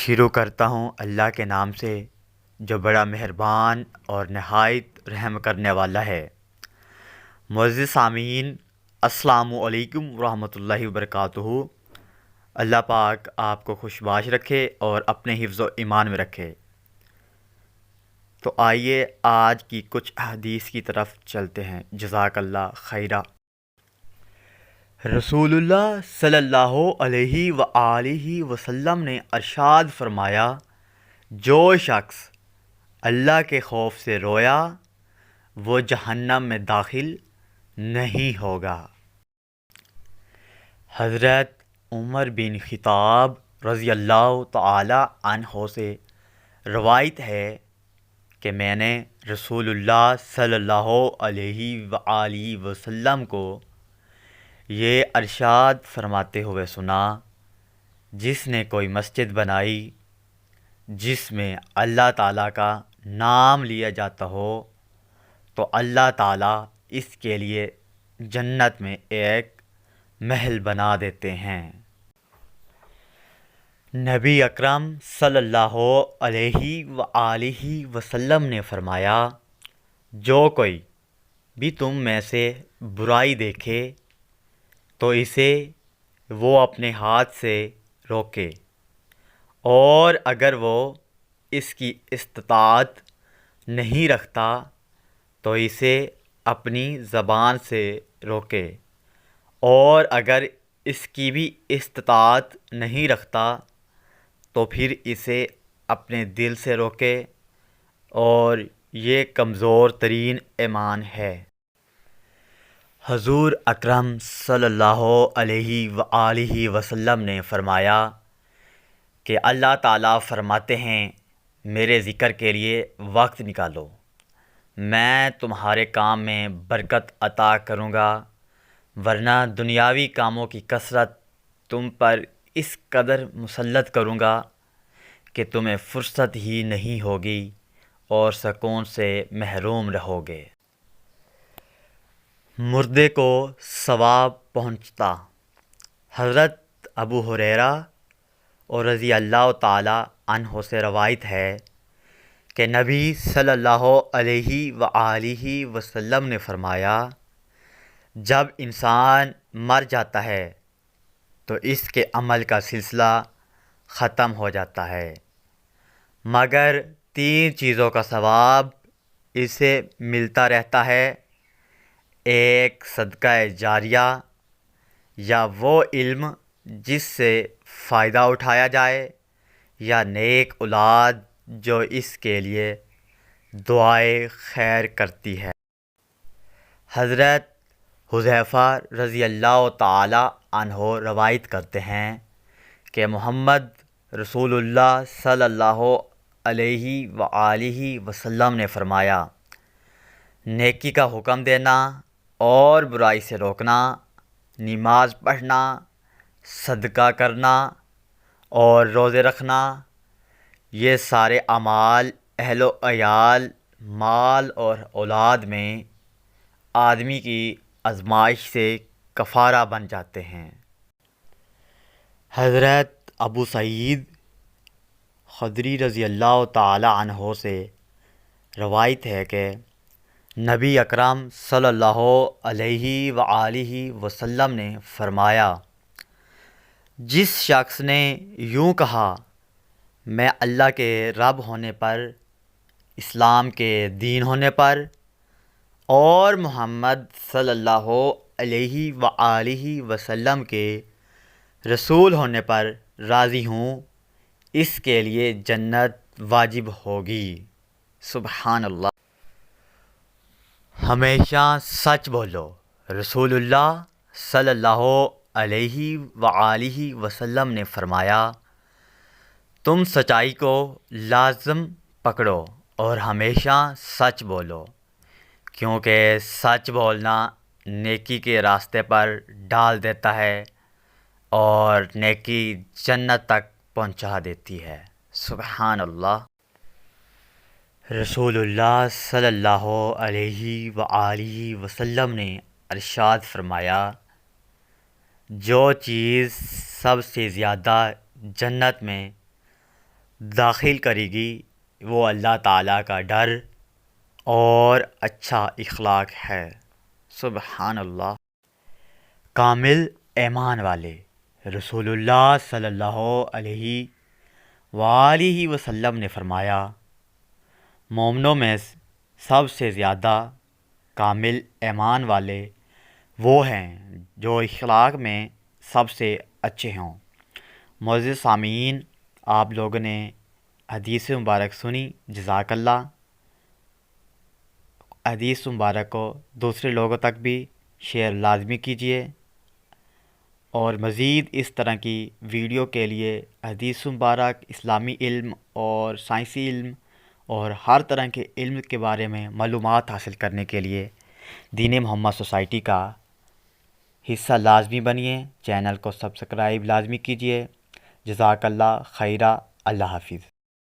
شروع کرتا ہوں اللہ کے نام سے جو بڑا مہربان اور نہایت رحم کرنے والا ہے۔ معزز سامعین، السلام علیکم ورحمۃ اللہ وبرکاتہ۔ اللہ پاک آپ کو خوشباش رکھے اور اپنے حفظ و ایمان میں رکھے۔ تو آئیے آج کی کچھ احادیث کی طرف چلتے ہیں۔ جزاک اللہ خیرہ۔ رسول اللہ صلی اللہ علیہ وآلہ وسلم نے ارشاد فرمایا، جو شخص اللہ کے خوف سے رویا وہ جہنم میں داخل نہیں ہوگا۔ حضرت عمر بن خطاب رضی اللہ تعالی عنہ سے روایت ہے کہ میں نے رسول اللہ صلی اللہ علیہ وآلہ وسلم کو یہ ارشاد فرماتے ہوئے سنا، جس نے کوئی مسجد بنائی جس میں اللہ تعالیٰ کا نام لیا جاتا ہو تو اللہ تعالیٰ اس کے لیے جنت میں ایک محل بنا دیتے ہیں۔ نبی اکرم صلی اللہ علیہ وآلہ وسلم نے فرمایا، جو کوئی بھی تم میں سے برائی دیکھے تو اسے وہ اپنے ہاتھ سے روکے، اور اگر وہ اس کی استطاعت نہیں رکھتا تو اسے اپنی زبان سے روکے، اور اگر اس کی بھی استطاعت نہیں رکھتا تو پھر اسے اپنے دل سے روکے، اور یہ کمزور ترین ایمان ہے۔ حضور اکرم صلی اللہ علیہ وآلہ وسلم نے فرمایا کہ اللہ تعالیٰ فرماتے ہیں، میرے ذکر کے لیے وقت نکالو، میں تمہارے کام میں برکت عطا کروں گا، ورنہ دنیاوی کاموں کی کثرت تم پر اس قدر مسلط کروں گا کہ تمہیں فرصت ہی نہیں ہوگی اور سکون سے محروم رہو گے۔ مردے کو ثواب پہنچتا۔ حضرت ابو ہریرہ اور رضی اللہ تعالی عنہ سے روایت ہے کہ نبی صلی اللہ علیہ وآلہ وسلم نے فرمایا، جب انسان مر جاتا ہے تو اس کے عمل کا سلسلہ ختم ہو جاتا ہے، مگر 3 چیزوں کا ثواب اسے ملتا رہتا ہے۔ ایک صدقہ جاریہ، یا وہ علم جس سے فائدہ اٹھایا جائے، یا نیک اولاد جو اس کے لیے دعائے خیر کرتی ہے۔ حضرت حذیفہ رضی اللہ تعالی عنہ روایت کرتے ہیں کہ محمد رسول اللہ صلی اللہ علیہ وآلہ وسلم نے فرمایا، نیکی کا حکم دینا اور برائی سے روکنا، نماز پڑھنا، صدقہ کرنا اور روزے رکھنا، یہ سارے اعمال اہل و عیال، مال اور اولاد میں آدمی کی آزمائش سے کفارہ بن جاتے ہیں۔ حضرت ابو سعید خدری رضی اللہ تعالی عنہ سے روایت ہے کہ نبی اکرم صلی اللہ علیہ وآلہ وسلم نے فرمایا، جس شخص نے یوں کہا، میں اللہ کے رب ہونے پر، اسلام کے دین ہونے پر اور محمد صلی اللہ علیہ وآلہ وسلم کے رسول ہونے پر راضی ہوں، اس کے لیے جنت واجب ہوگی۔ سبحان اللہ۔ ہمیشہ سچ بولو۔ رسول اللہ صلی اللہ علیہ وآلہ وسلم نے فرمایا، تم سچائی کو لازم پکڑو اور ہمیشہ سچ بولو، کیونکہ سچ بولنا نیکی کے راستے پر ڈال دیتا ہے اور نیکی جنت تک پہنچا دیتی ہے۔ سبحان اللہ۔ رسول اللہ صلی اللہ علیہ وآلہ وسلم نے ارشاد فرمایا، جو چیز سب سے زیادہ جنت میں داخل کرے گی وہ اللہ تعالیٰ کا ڈر اور اچھا اخلاق ہے۔ سبحان اللہ۔ کامل ایمان والے رسول اللہ صلی اللہ علیہ وآلہ وسلم نے فرمایا، مومنوں میں سب سے زیادہ کامل ایمان والے وہ ہیں جو اخلاق میں سب سے اچھے ہوں۔ معزز سامعین، آپ لوگوں نے حدیث مبارک سنی، جزاک اللہ۔ حدیث مبارک کو دوسرے لوگوں تک بھی شیئر لازمی کیجیے، اور مزید اس طرح کی ویڈیو کے لیے حدیث مبارک، اسلامی علم اور سائنسی علم اور ہر طرح کے علم کے بارے میں معلومات حاصل کرنے کے لیے دین محمد سوسائٹی کا حصہ لازمی بنیے۔ چینل کو سبسکرائب لازمی کیجیے۔ جزاک اللہ خیرہ۔ اللہ حافظ۔